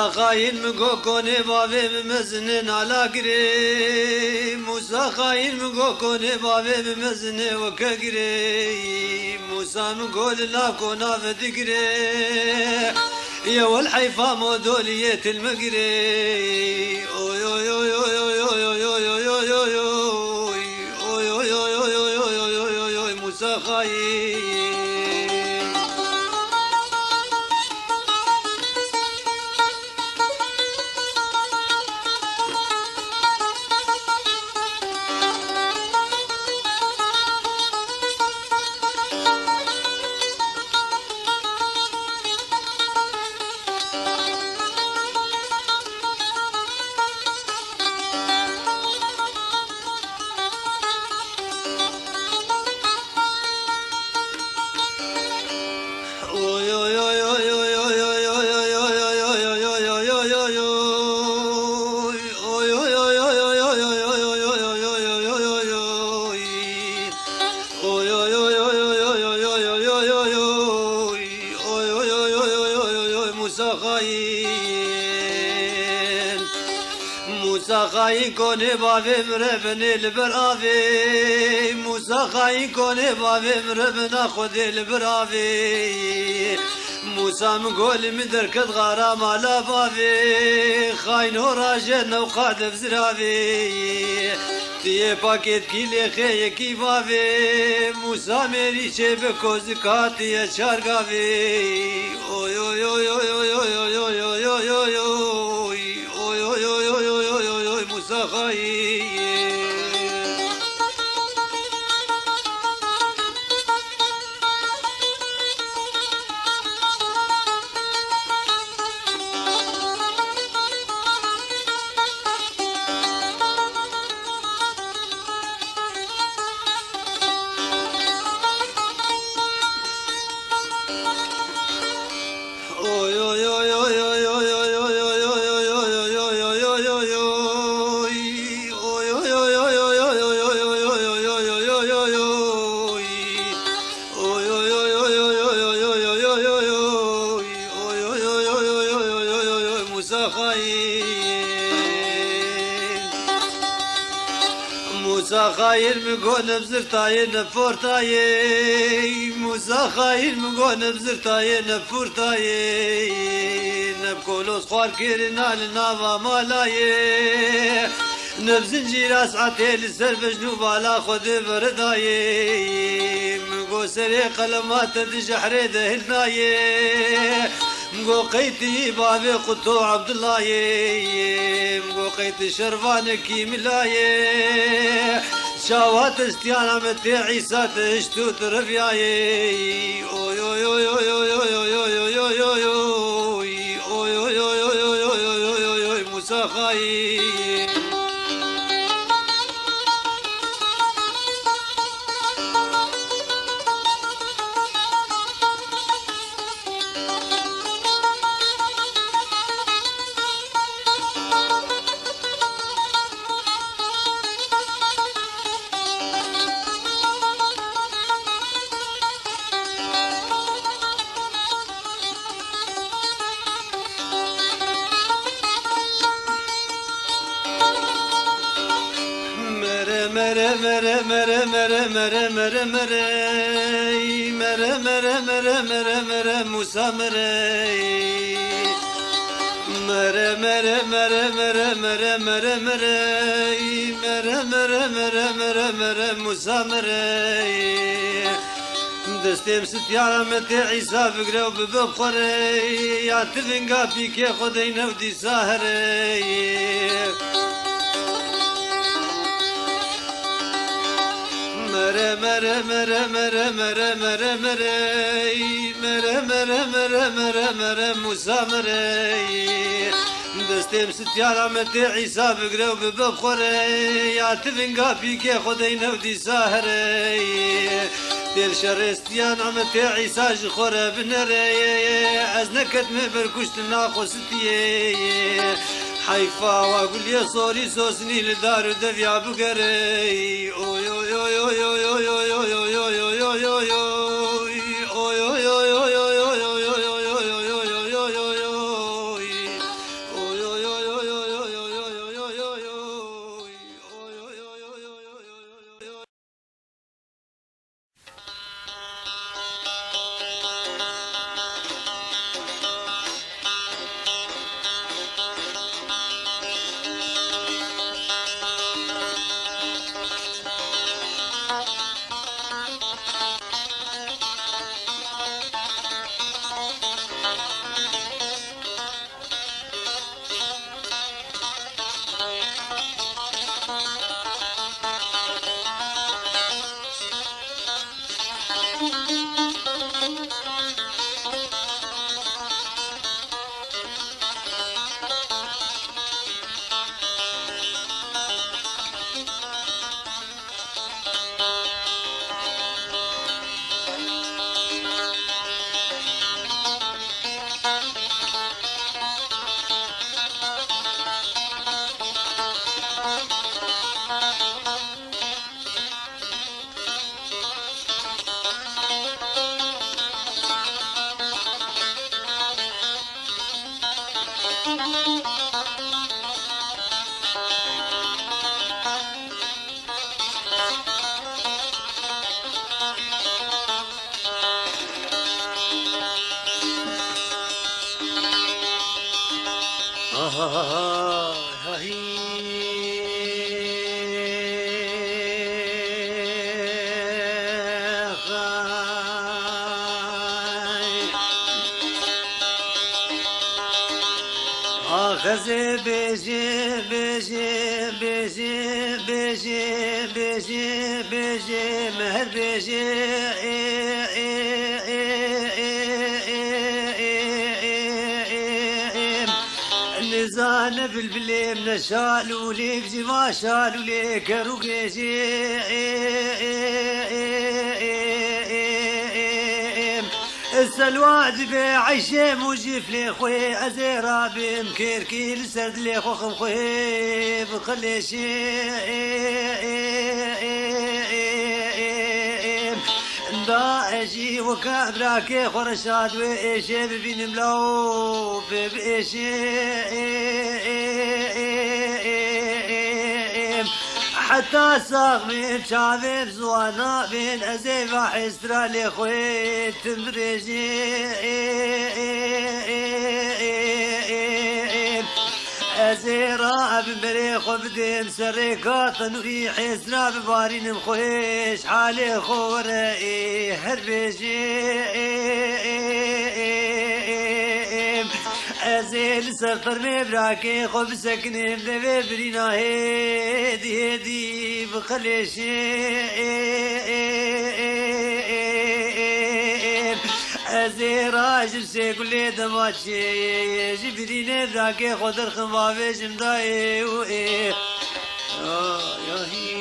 موسى خاين مقوكوني بابي بمزن على قري موسى خاين مقوكوني بابي بمزن وكقري موسى مقول لا كونا فدقري يا والحيفا مودولية المقري اوي اوي اوي اوي اوي اوي اوي اوي اوي اوي اوي اوي موسى خاين موسى خاين كوني بابي مربني البرافي موسى خاين كوني بابي مربنا خذي البرافي موسى مقول مدركت غرام على بابي خاين وراجل وقاد بزرافي تيه باكيت كيلي خي كي بابي موسى ميري شيب كوزكاتي يا شارقافي اوي اوي اوي اوي اوي اوي اوي اوي اوي اوي موسى خاين موسى خاين مقول بزرتاي نفورتاي موسى خاين مقول بزرتاي نفورتاي نبكولوس خوار كيرنا لنافا مالاي نبزنجير اسعتي لسر بجنوب على خد برداي مقو سري قلمات دجحري دهلناي مقو قيتي بابي قطو عبد الله مقو قيتي شرفان كيملاي شاوات استيانا متي عيسى تشتو ترفياي اوي اوي اوي اوي اوي اوي اوي اوي اوي اوي موسى خاين مره مره مره مره مره مره مره مره مره مره مره موسى مره مره مره مره مره مره مره مره مره مره مره مره موسى مره دستم ستيارة متي عيسى فقره وببخره يا تفنقا بيكي خدين ودي ساهره مره مره مره مره مره مره مره مره مره مره مره موسى مره دستم ستيارة متي عيسى فقره وببخره يا تفنقا بيكي خدين ودي ساهره دل شرستيان عمتي عيسى جخورة بنري عزنكت مبركشت ناخو ستيه حيفا واقول يا صوري سوسني لدار دفيا بقري اوي اوي اوي اوي اوي اوي اوي اوي اوي اوي اوي خزي بيجي بيجي بيجي بيجي بيجي بيجي مهر بيجي نزان بالبلي من شالو لي بجي ما شالو لي كروكيجي السلواد بعيشة موجف لي خوي أزيرا بمكيركي لسرد لي خوخم خوي بخليشي باجي وكابراكي خرشاد وإيشي ببين ملو بإيشي حتى صاغ من شعبي زوانا بين أزيب حسرة لخوي تمرجي أزيرا بمريخ وبدين سريكات نوري حسرة ببارين مخويش حالي خوري هربجي أزيل سفر مبراكي خب سكني بدي برينا هدي هدي بخليشي أزيرا جبسي كل دماتشي جبريني براكي خدر خمافي جمداي وإيه يا هي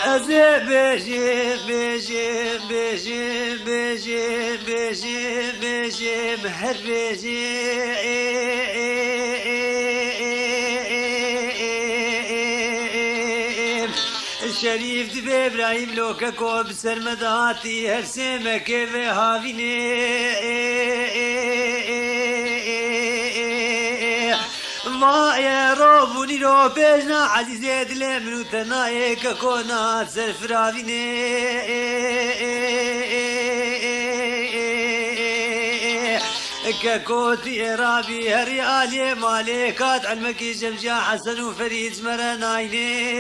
أزي بيجي بيجي بيجي بيجي بيجي بيجي مهر بيجي الشريف دبي إبراهيم لوكا كوب سرمداتي هرسيمة كيف هافيني ما يا ربوني رو بجنا عزيزي دلي منو تنايك كونا سرفراويني ككوتي رابي هري آلي مالكات علمكي جمجا حسن وفريد مرنايني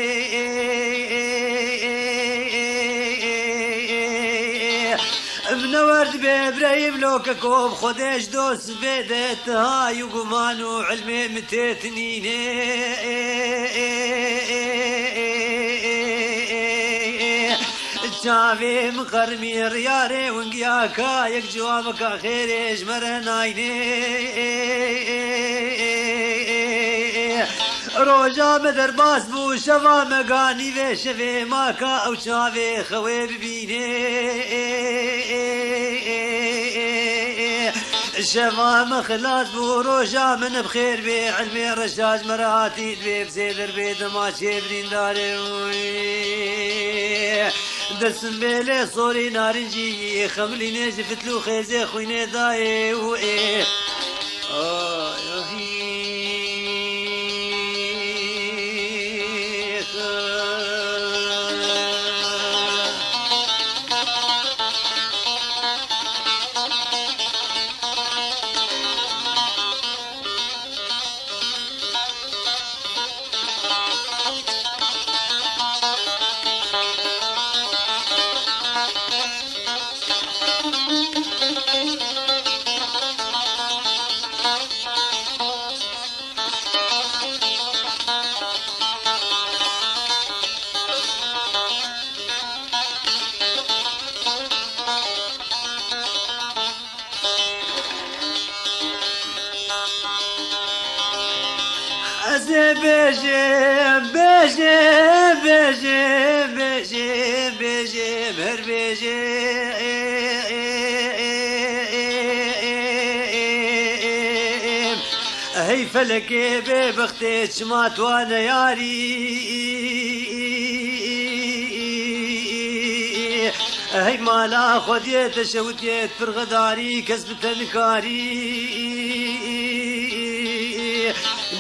منورد بإبراهيم لوكا كوب خديش دوس بدت هاي وقمان وعلمي متتنيني شافي مقرمي رياري ونقياكا يك جوابك خير اجمرنايني روجا بدر باس بو شفا مقاني في شفي ماكا او شافي خوي ببيني شفا مخلاص بو روجا من بخير بعلمي رشاج مراتي دبي بزيدر بيد ما شبرين داري دسم بيلي صوري نارنجي خملي نجفت له خيزي خويني داي وإيه يا هي از بجم بجم بجم بجم بجم هر بجم هی فلکی به بختی چما توانه یاری هی مالا خودیت شوتیت فرغداری کسب تنکاری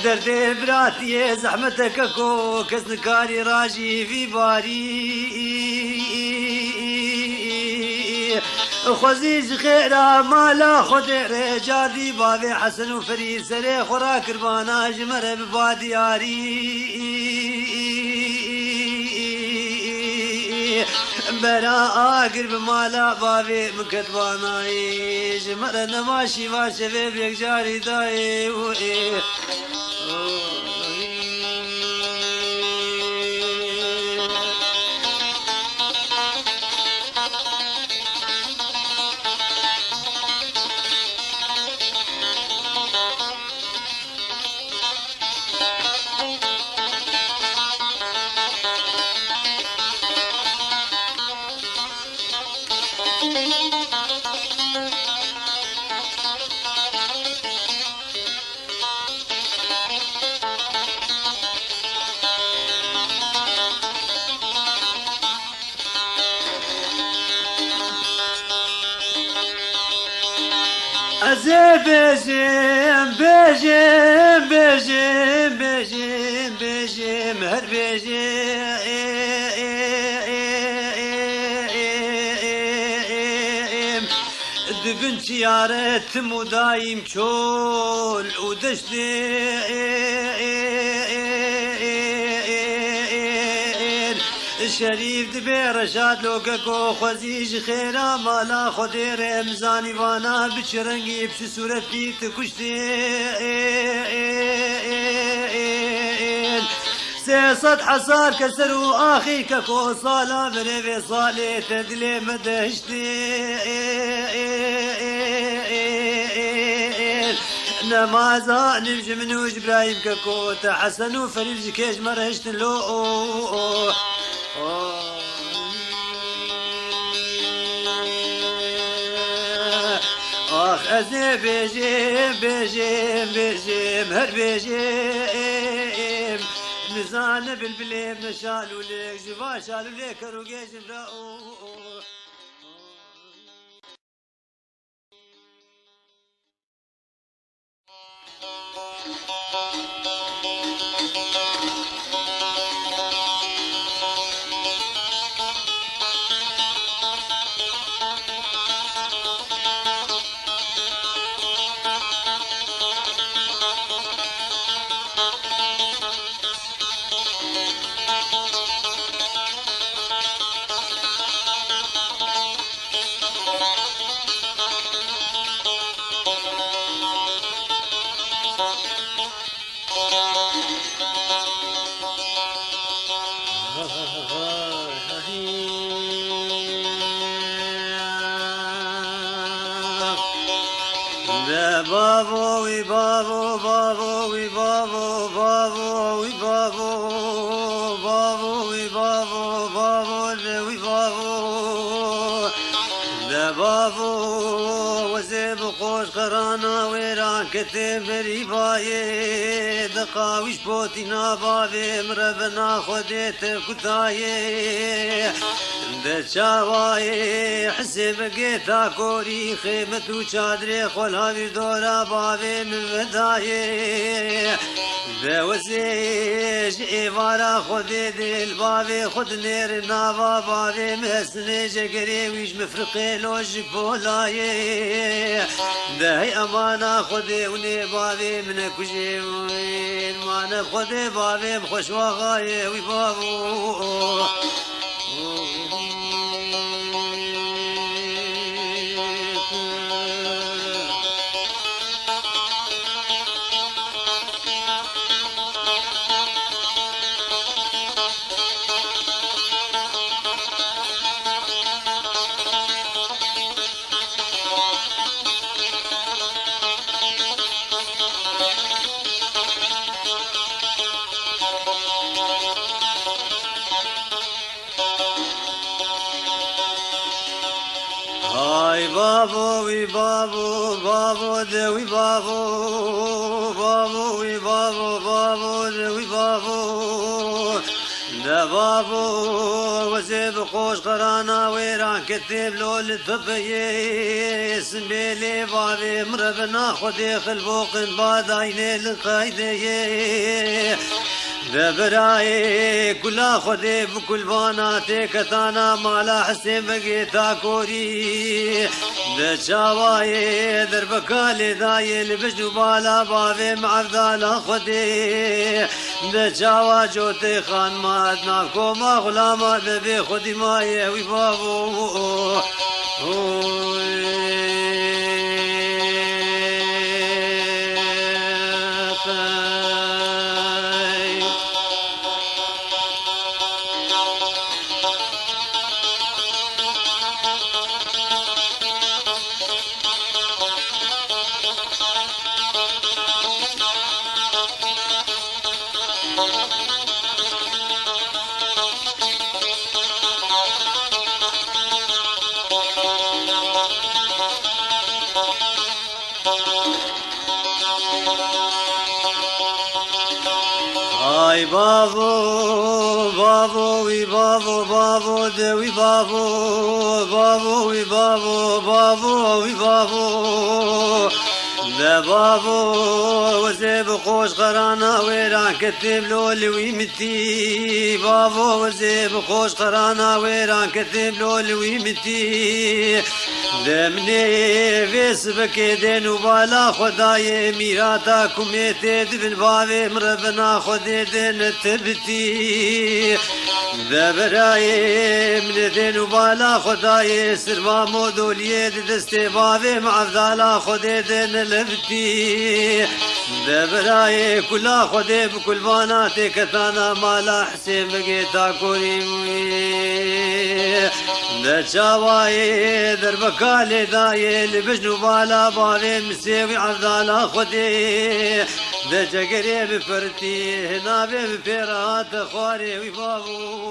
درد براتی زحمتك کو کس نکاری راجی فی باری خوزیج خیرا مالا خود رجادی بابی حسن و فرید سر خورا کربانا جمر ببادیاری برا آگر بمالا بابی مکتبانای جمر نماشی واشه بیک جاری دای بجم بجم بجم بجم بجم هر بجم دبن تيارت مدايم كول ودشتين شريف دبي رشاد لوكاكو خوزيج خيرا مالا خودي رمزاني وانا بشرنگي بش سورة فيت كشتين سيصد حصار كسرو آخي كاكو صالا بريفي صالي تدلي مدهشتين نمازا نمشي منو جبرايم كاكو تحسن وفريج كيش مرهشت لو آخ از بجم بجم بجم هر بجم نزانه بالبلیم نشالو لك جوا شالو لك روگه جمراو بابو وي بابو بابو وي بابو بابو وي بابو بابو وي بابو بابو وي بابو لا بابو وزيب قوش قرانا ويران كتب ريباي دقاويش بوتينا بابي مربنا خديت كتاي دچاوای حسب گیتا کوری خیمت و چادر خلاوی دورا بابی مودای بوزیج ایوارا خود دل بابی خود نیر ناوا بابی مسن جگری ویش مفرقی لوج بولای دهی امانا خود اونی بابی من کجی مانا خود بابی خوش واغای وی بابو بابو وي بابو بابو دوي بابو بابو وي بابو بابو دوي بابو ده بابو وزيب خوش قرانا ويران كتب لول الثبيه سنبيلي بابي مربنا خدي خلبوق بعد عيني للقايديه ده براي كلا خدي بكل باناتي كتانا مالا حسين بقيتا كوري ده شاواي دربكالي داي لبجنو بالا بابي معفدالا خدي ده شاوا جوتي خان ما ادناكو ما غلاما ببي خدي ماي وي بابو Ay babo, babo, we babo, babo, de we babo, babo, we babo, babo, we babo. ده بابو وزيب خوش قرانا ويران كتب لولي ويمتي بابو وزيب خوش قرانا ويران كتب لولي ويمتي ده مني فيس بكيدين وبالا خداي ميراتا كميتي دبن بابي مربنا خديدين تبتي ده براي من دين وبالا خداي سرما مودوليه دستي بابي معفدالا خديدين لبتي ده براي كلا خدي بكل باناتي كثانا مالا حسين بقيتا كوريمي ده شاواي دربكالي داي لبجنو بالا بابي مسيوي عفدالا خدي ده جقري بفرتي هنا بفيرات خواري وبابو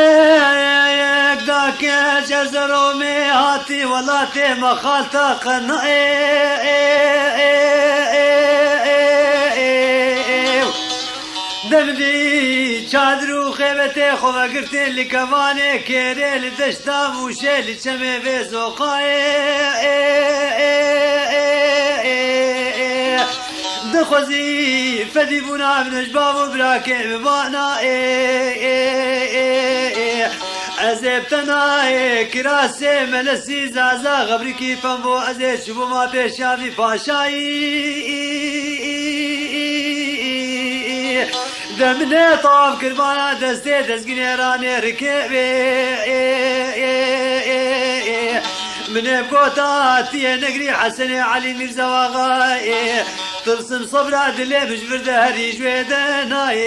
باشاك داك جزرو ميهاتي ولاتي مخالتا دمدي شادرو خيبتي خوفا قرتي اللي كماني كيري لدشتا موشي اللي تشمي في زوقاي دخوزي فدي بنا من جباب براكي بمانا عزبتنا كراسي ملسي زازا غبريكي فنبو عزيز شبو ما بيشافي فاشاي دمني طاف كربانا دستي دزقني راني ركبي من بقوتاتي نقري حسن علي ميرزا وغاي ترسم صبرا دلي مجبر دهري جويدناي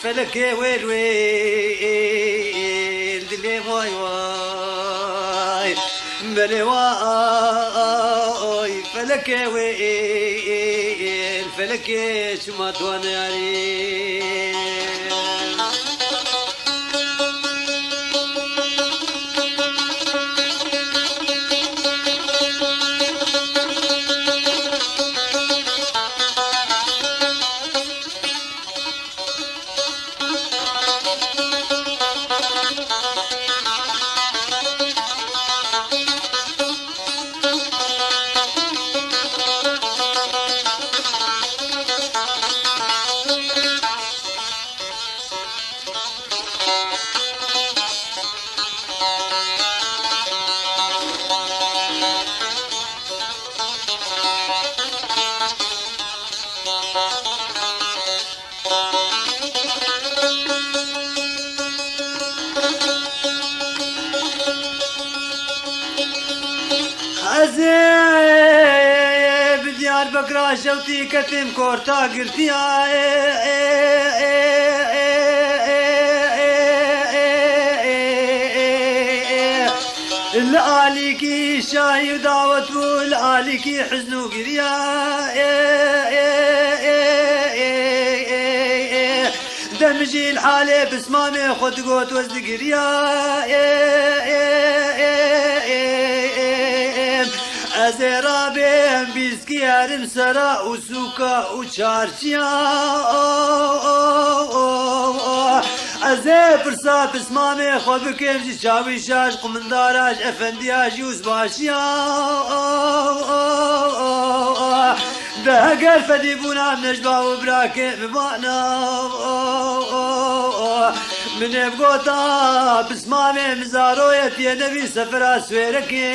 فلك ويل ويل دلي واي واي بلي واي فلك ويل فلك شما تواني بكرا شوتي كتم كورتا قرتيا الآليكي شاي ودعوة والآليكي حزن وقريا دمجي الحالة بسمامي خد قوت وزد قريا أزرابين بيسكي هرم سرا وسوكا وشارشيا أزي فرصا بسمامي خو بكيم شاوي شاش قمنداراش أفندياش يوز باشيا ده قال فديبونا بنجبا وبراكي بمانا من بقوتا بسمامي مزاروية يا نبي سفرا سويركي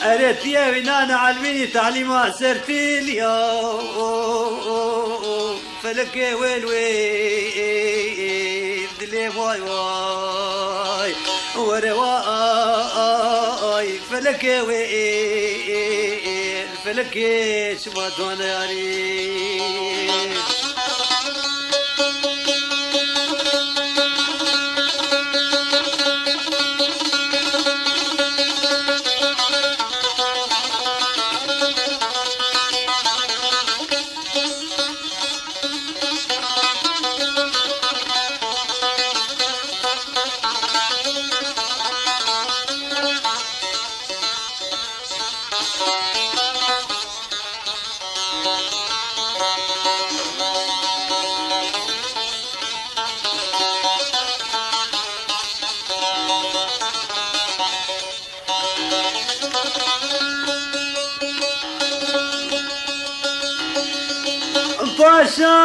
أريت يا وينانا علميني تعليمها سرتي اليوم فلك ويل ويل دلي واي واي ورواي فلك ويل فلك شبات وانا ياري باشا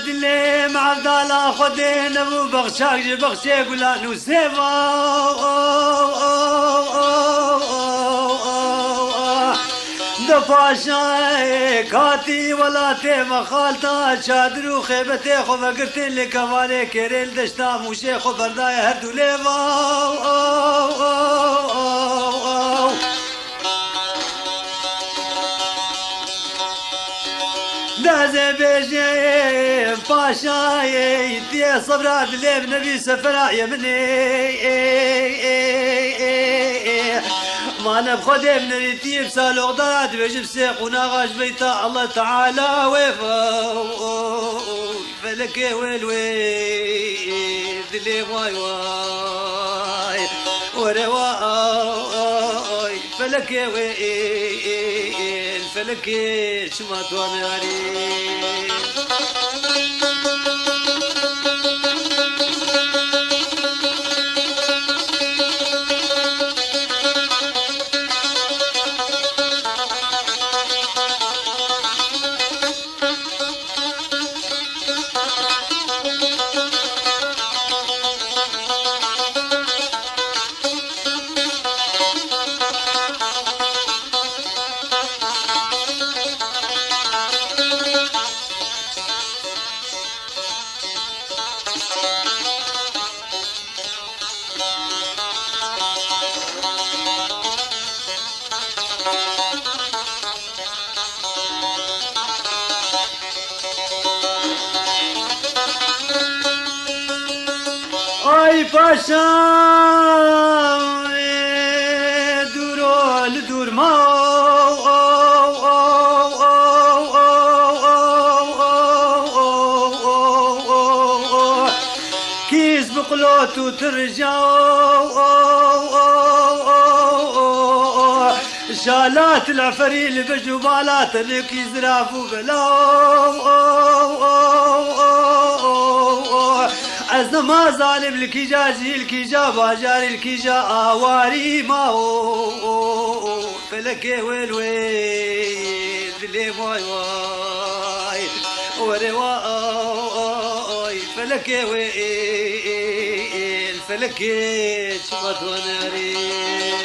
دلي معدالا خدين ابو بغشاك بغشي قولا نوسيفا دفاشا كاتي ولا تيما خالتا شادرو خيبتي خو فقرتين لكفالي كيريل دشتا موشي خو برداي هردو ليفا دازي بيجي باشا يدي صبرات اللي بنبي سفرا يمني ما نبخد من ريتي بسالو ضرات بيجي بسيق وناغاش بيتا الله تعالى ويفا فلك ويل ويل دلي واي واي ورواي فلك ويل فلك شمات وناري اي باشا دورو لدور ما كيس بقلوت وترجع شالات العفريل بجبالات لك يزرافوا بلا أزما ظالم الكيجاجي الكيجا باجاري الكيجا آواري ما هو فلك ويل ويل دلي واي واي وري واي فلك ويل فلك شمت وناري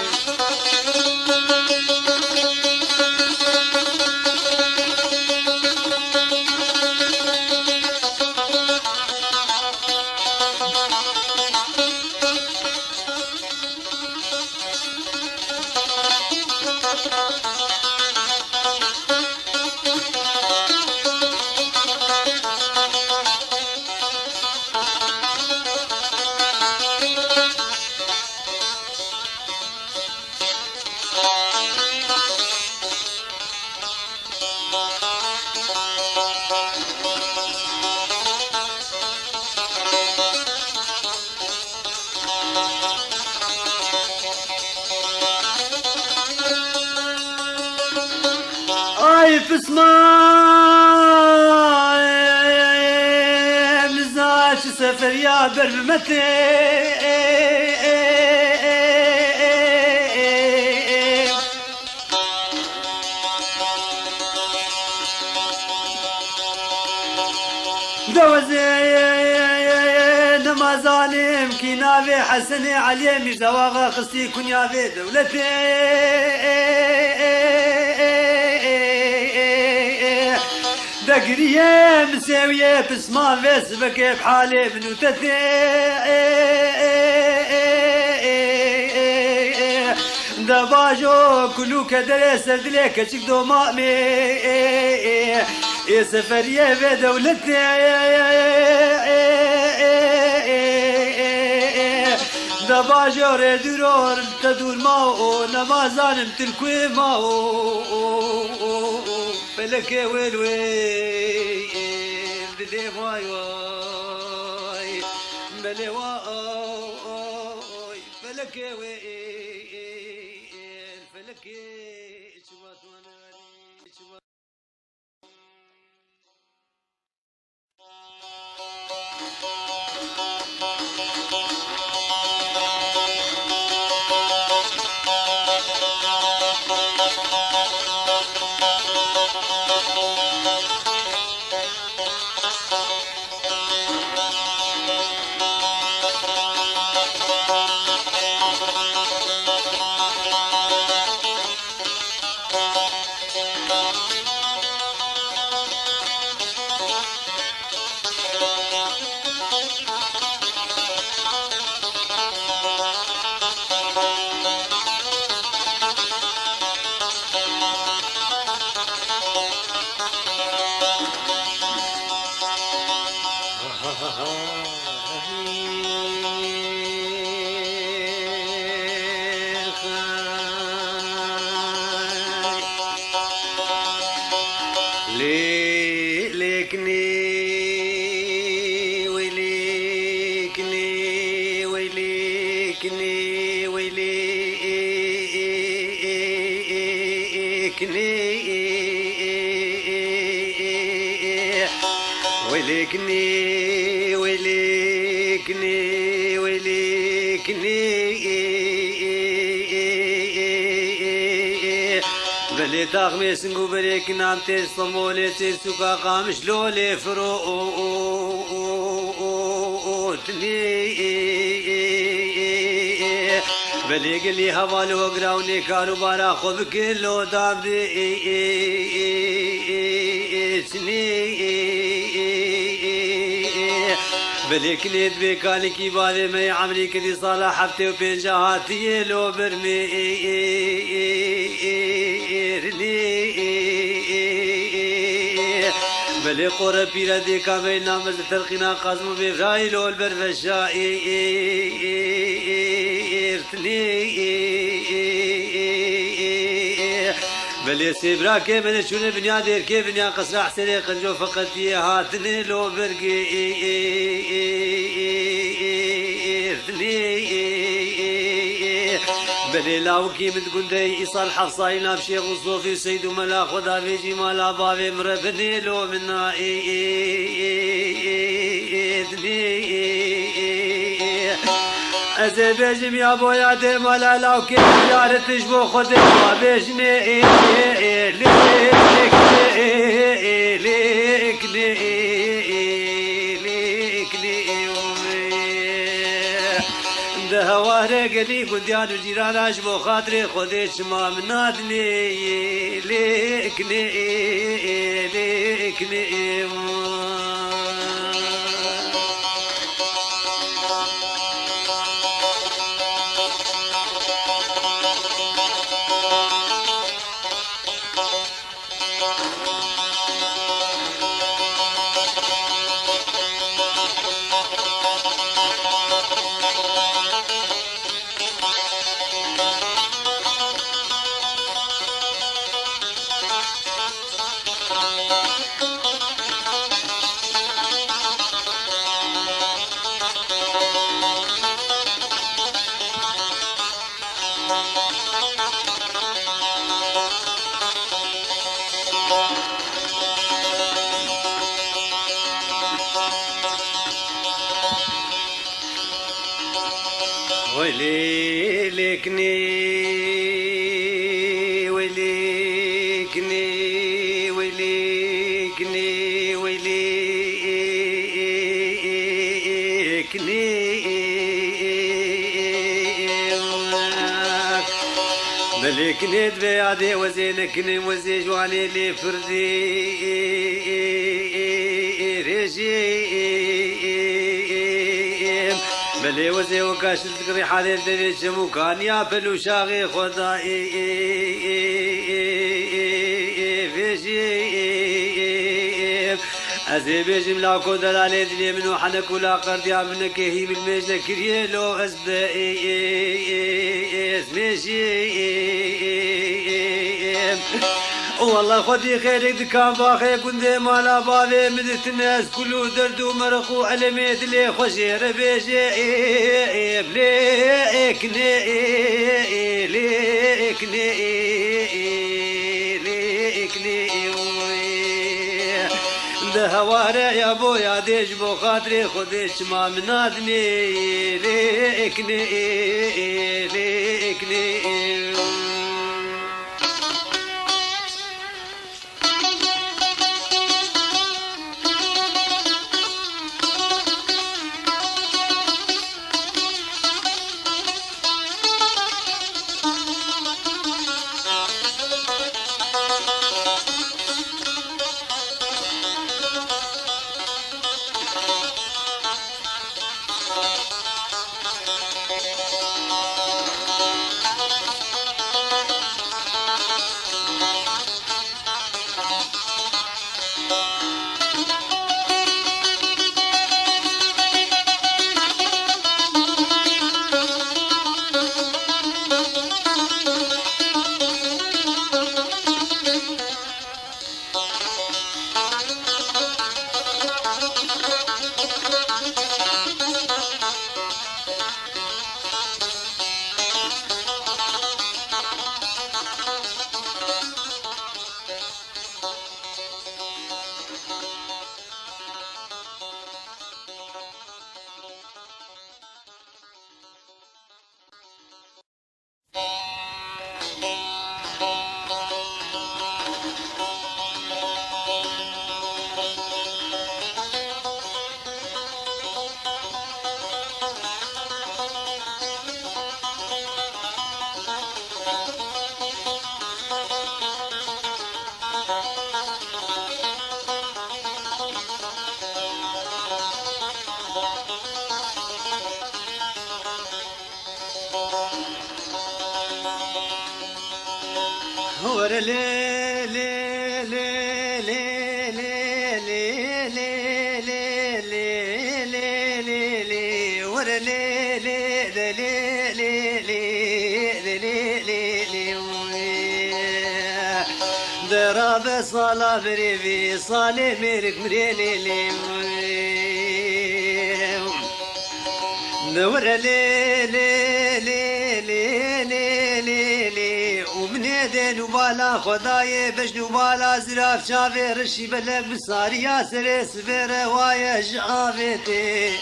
في اسماء مزاج سفر يا برمتي دوزي نما ظالم كي نافي حسني علي مش دواغا خصي كن يا في دولتي دقريه مساويه بسما فيس بكيف حالي بنوتتي دباجو كلو كدري سردلي كشك دو مامي سفريه في دولتي دباجو ردور تدور ماو نمازانم تلكوي ماو فلك ويل ويل بدي واي واي بلي واي فلك ويل فلك شوات وانا ويلكني ويلكني ويلكني بلي تغمس نقبلك نام تسمولي تسوكا قامش لولي فروتني بلي قلي هوالو قراوني كارو بارا خذ كيلو دام دي بلي كنيت بكالي كي بالي ما عمري كدي صالح حفتي وبنجاهاتي لو برمي بلي قرب بيرا دي كامل نامز تلقينا قاسمو بفراي لو البرفشائي بلي سيبرا كي من شون بنيا دير كي بنيا قصر حسني قنجو فقط هاتني لو برقي بلي لاوكي من قندي إيصال حفصاي ناب شيخ الصوفي وسيد ملا خدا في جمال بابي مربني لو منا از بیشم یا باید مال لاوکی یارتش با خود ما بیشنی ده هواره گلی گندیان و جیرانش با خاطر خودش ما منادنی لیکنی ويلي لكني ويليكني ويليكني ويليكني ملكني دبي عدي وزينكني وزي جواني لي فردي رجيم ملي وزي وكاش تقري حالي دبي جمو كان يا فلو شاغي خدائي فيجيم أزي بيجم لا كودر على دنيا منو حنك ولا قرد يا منك هي من مجد كريلو أزدائي اسمشيم والله خدي خيرك دكان باخي كنت مالا بابي مدت الناس كلو درد ومرقو علميت لي خشي ربيجي ليكني ليكني ليكني هوارا يا بويا ديش بو خاطري خديش ما منادني ليكني ليكني ورا لي لي لي لي لي لي لي لي لي لي لي ورا لي لي لي لي لي لي لي ضرب صلاة بريبي صالي ميرك مريلي لي ورا لي لي لي لي لي لي ومنادين وبالا خداي باش نبالا زراف شافي رشي بلك بصاري يا سري سبيره وايا جافيتي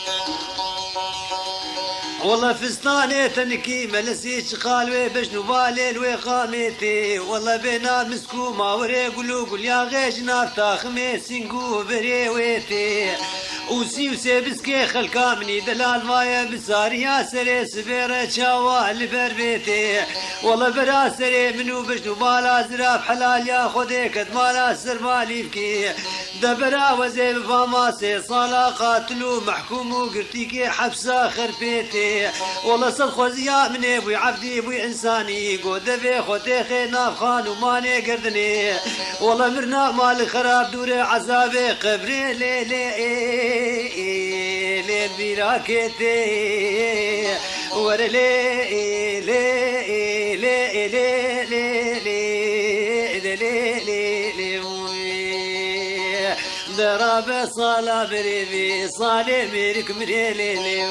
والله فستاني تنكي ملسيش قالوي باش نبالي الوخاميتي والله بينا مسكو ما وري قلو قل يا غيش نار تاخمي سنقو بريويتي وسي وسيبسكي خلقا مني دلال مايا بساري يا سري سبيره شاوال بربيتي والله برا سري منو باش نبالا زراف حلال يا خدي كد مالا سر مالي بكي دبرا وزي بفاماسي صالا قاتلو محكوم وقرتيكي حبسه خربيتي والله صد خوزيا من ابوي عبدي ابوي انساني قود في خوتي خينا خان وماني قردني والله مرنا مال خراب دوري عذابي قبري لي لي لي براكتي ور لي لي لي لي لي لي ضرب صلاة بريبي صالي ميرك مريلي لي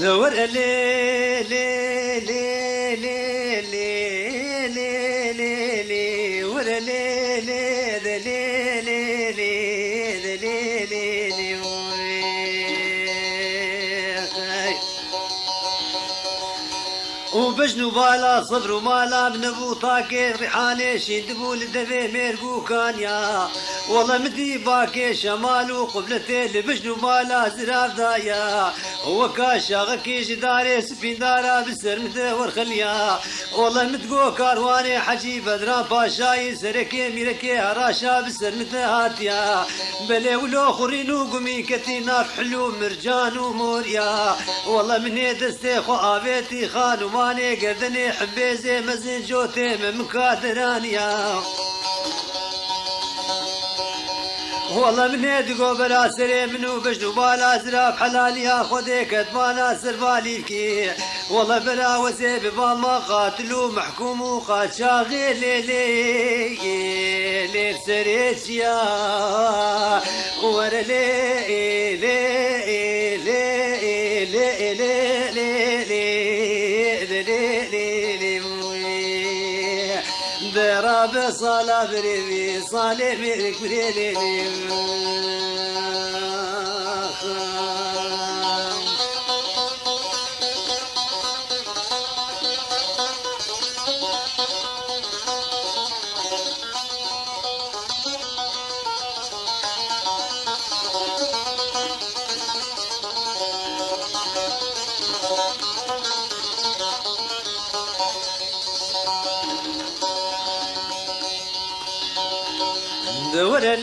دور لي لي لي لي لي لي لي لي ور لي لي لي لي لي لي لي لي وبجنو بالا صبر ومالا من ابو طاكي ريحاني شندبو لدفي ميرقو كان يا والله مدي باكي شمال وقبلتي لبجنو بالا زراف دايا وكاشا غكي جداري سفين دارا بسر مدور خليا والله متقو كارواني حجي بدران باشاي سركي ميركي هراشا بسر مدهاتيا بلي ولو خرينو قمي كتينا حلو مرجان وموريا والله مني دستي خو آبيتي خانو ماني قردني حبيزي مزن جوتي من مكادرانيا والله من يدقو بلا سري منو بجنو بالا زراف حلاليا خودي كتبانا سربالي بكي والله بلا وزي بباما قاتلو محكوم وقات شاغي ليلي ليل سريتيا ور لي لي لي لي لي براب صلاة بريبي صالي ميرك بريلي دور لي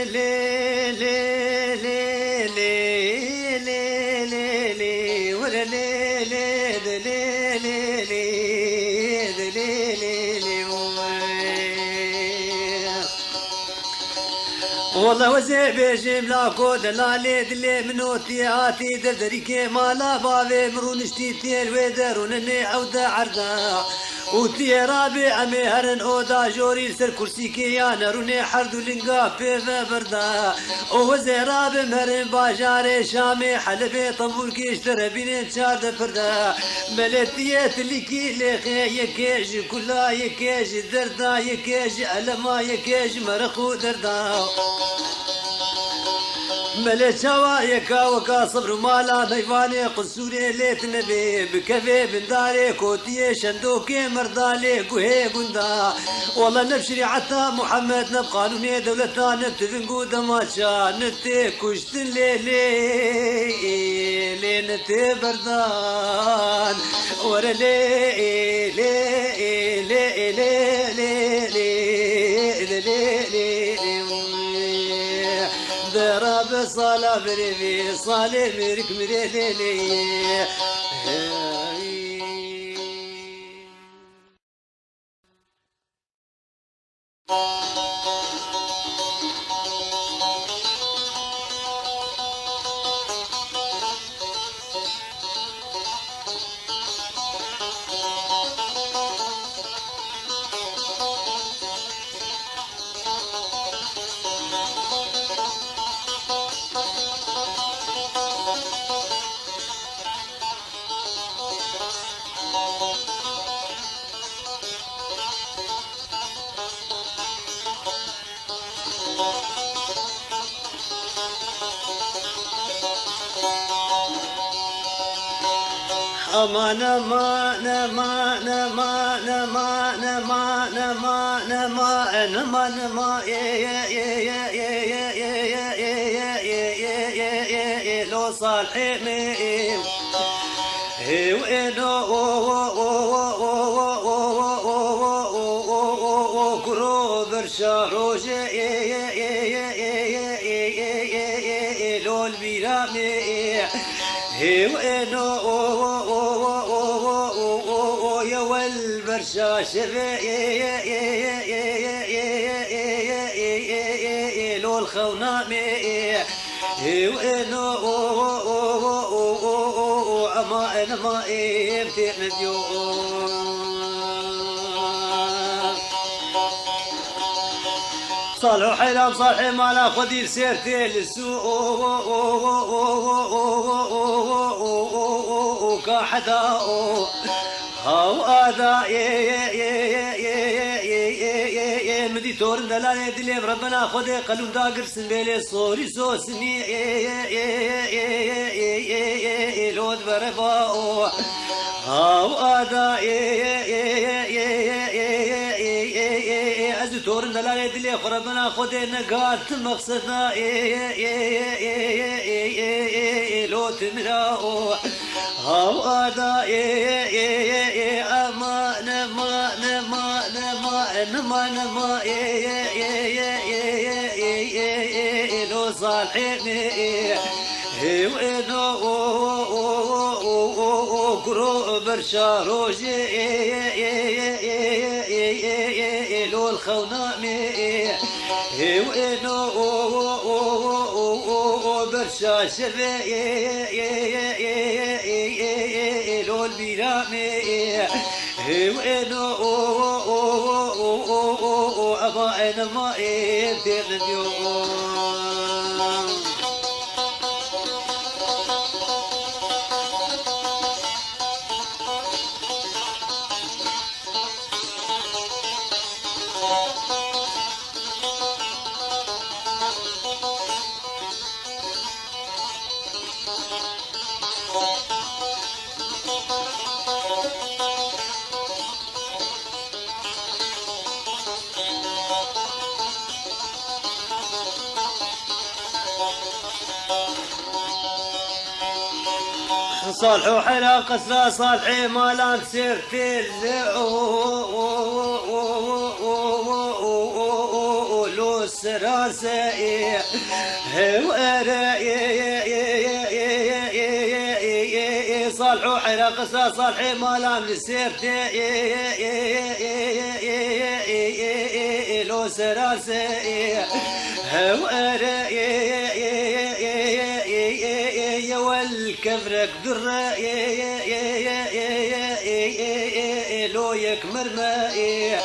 لي لي لي لي لي لي لي ور لي لي لي لي لي لي لي والله وزي بيجي ملاكو دلالي دلي منوتي هاتي دردريكي مالا بابي مرونشتي تير ويدرونني عودة عرضا وتي رابي امي هرن اودا جوري سر كرسي كي يا نروني حرد لنقا بيفا بردا وزي رابي مهرن باجاري شامي حلبي طنبور كي اشترى بين شاد فردا ملتيات اللي كي لخي يكيج كلها يكيج دردا يكيج علما يكيج مرخو دردا ملتشوا يكا وكا صبر مالا ميفاني قصوري ليت نبي بكفي بنداري كوتي شندوكي مردالي قهي قندا والله نبشري حتى محمد نبقانوني دولتنا نبتفن قودا ماشا نتي كشتن لي نتي بردان ورا لي لي لي لي لي ضرب صلاة بريبي صالي ميرك مريلي امان امان امان امان امان امان امان امان امان امان لو صالحي كرو برشا روجي لو البيرامي وينو يا والبرشا شفي لو الخونامي وينو اما انا ما امتحن اليوم صالح حيلام صالح ما لا خدير سيرتي للسوق وكحدا هاو ادا مدي تور دلالي دليم ربنا خدي قلون داقر سنبيلي صوري سوسني لود برفاو هاو ادا از تور دلالي دلي ربنا خدي نقات مقصدنا لوت مراو هاو ادا امان ما نما نما نما نما لو صالحين وينو كرو برشا روجي لو الخونامي وينو برشا شفي لو البيرامي وينو أبا أنا ما يدير اليوم صالح حلا قصرى صالحي ما لا تسير لو السراسي صالح حلا قصرى صالحي ما لا تسير لو السراسي والكفرك درة لو يكمر مائي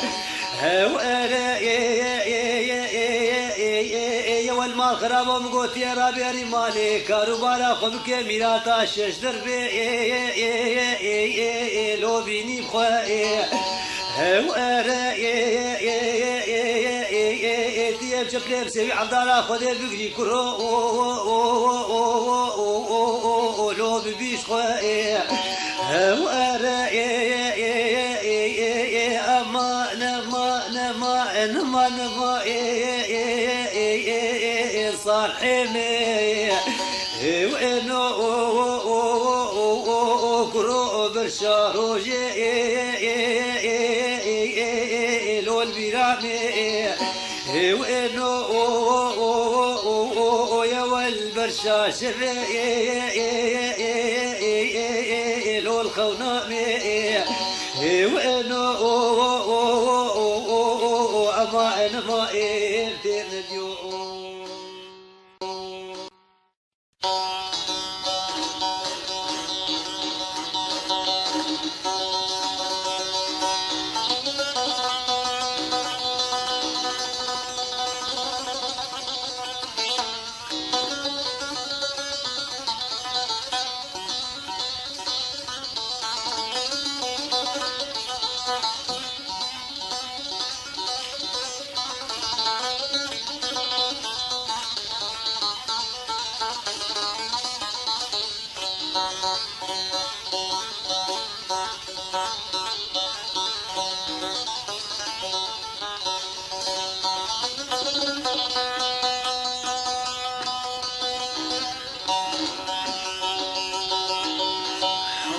والمال خراب ومقوت يا رابي مالي كاروبارا خبك ميراتا شش دربي لو بيني بخوائي تيب شكلي بسوي عبدالله خدي بقري كرو لو ببيش خوائي أما نما نما نما نما صالحي وإنه كرو برشا روجي لو البيرامي وإنه يا والبرشا شفي لو الخونامي وإنه أما أنا ما إنتين اليوم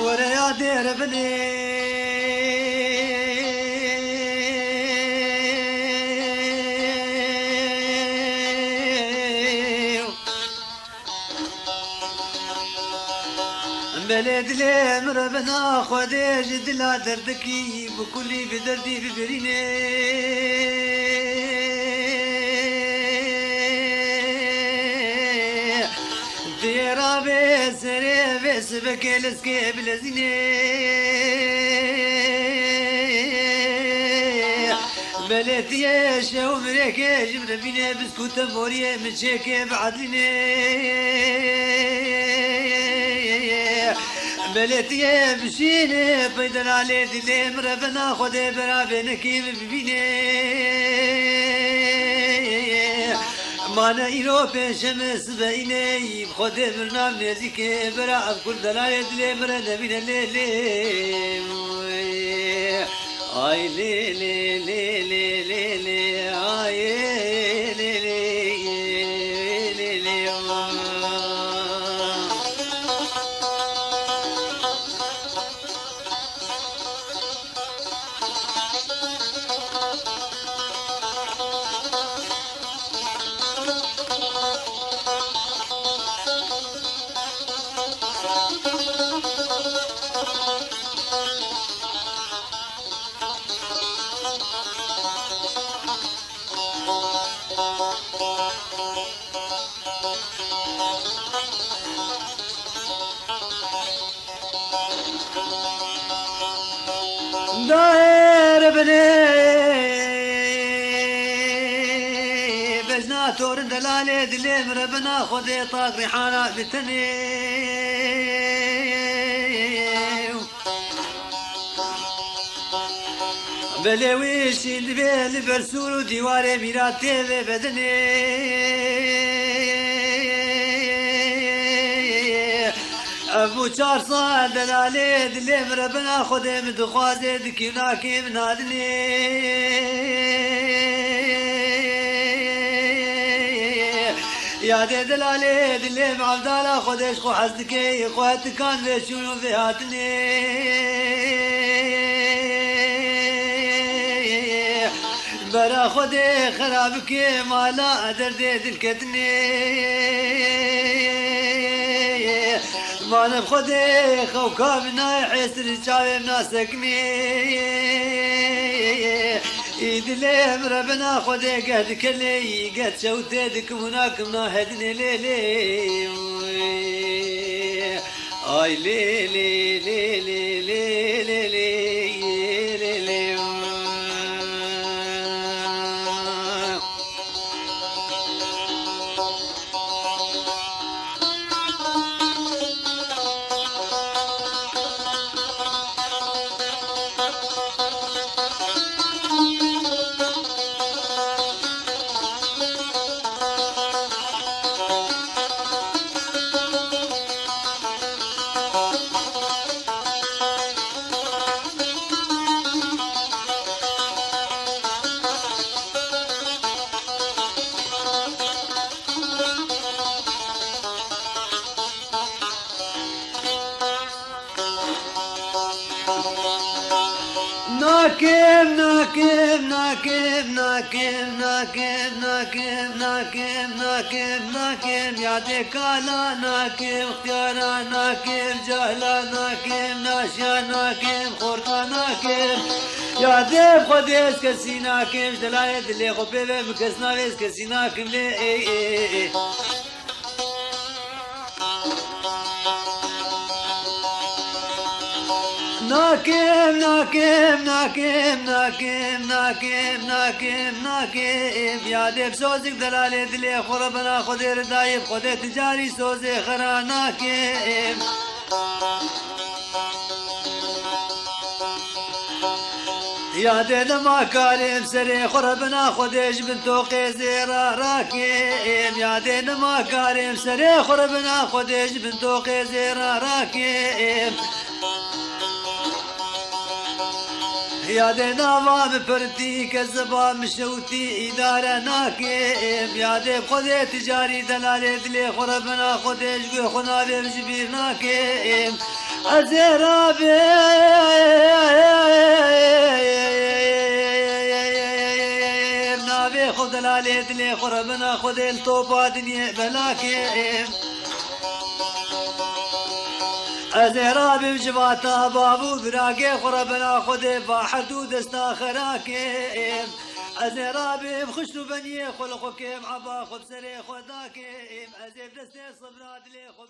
ورا دير بني بلد لي مربنا خدي جد لا دردكي بكلي بدردي ببريني ديرا بسري بسبك لسكي بلزيني بلتي شو مريك جمر بينا بسكوت موريه مشيك بعدلني بلتي بشيني بيدن علي دلي مربنا خدي برابن كيف ببيني مانا إيرو بشمس بيني خدي برنام نزيك برا كل دلالي دلي مرد بينا ليلي آي ليلي ليلي ليلي آي ليلي ليلي داير بني بجنا تورن دلالي دلي مربنا خذي طاق ريحانا بتني بلويش دبي برسول ديواري ميراتي بدني ابو چار سال دلالي دلي مربنا خذي مدخوازي دكيناكي منادني يا دلالي دلي معبدالا خذيش خو حزدكي خوات كان بشونو فيهاتني برا خذي خرابك مالا دردي دلكتني مانا بخذي خوكا بنا يحسر شاوي مناسكني ايد لي مربنا خذي قد كلي قد شوتي هناك مناهدني ليلي اي ليلي ليلي ليلي ليلي ناكب ناكب ناكب ناكب ناكب ناكب ناكب ناكب ناكب يعطيك على ناكب اختيارا ناكب جهلا ناكب ناشا ناكب خورقا ناكب يعطيك خديس كسي ناكب دلايد اللي خبيبه مكسنا بيس كسي ناكب لي ناكب ناكب ناكب ناكب ناكب ناكب ناكب يا ديب سوزك دلالي دلي خربنا خذي ردايب خذي تجاري سوزي خرا ناكب يا ديد ما كارم سري خربنا خذيش بنتو قيزيرا راكب يا ديد ما كارم سري خربنا خذيش بنتو قيزيرا راكب يا دينا ما بفرتي كذبا مشوتي إدارة ناكب يا ديب خذي تجاري دلالي دلي خربنا خذيش قوي خنا بجبير ناكب أزرابي نابي خذ دلالي دلي خربنا خذي الطوبة دنيا بلاكب ازرابي بجباتا بابو براكي خربنا خذي باحدو دستا خراكيم ازرابي بخشنو بني خلقكيم عبا خب سري خداكيم ازيب دستي صبرات لي خب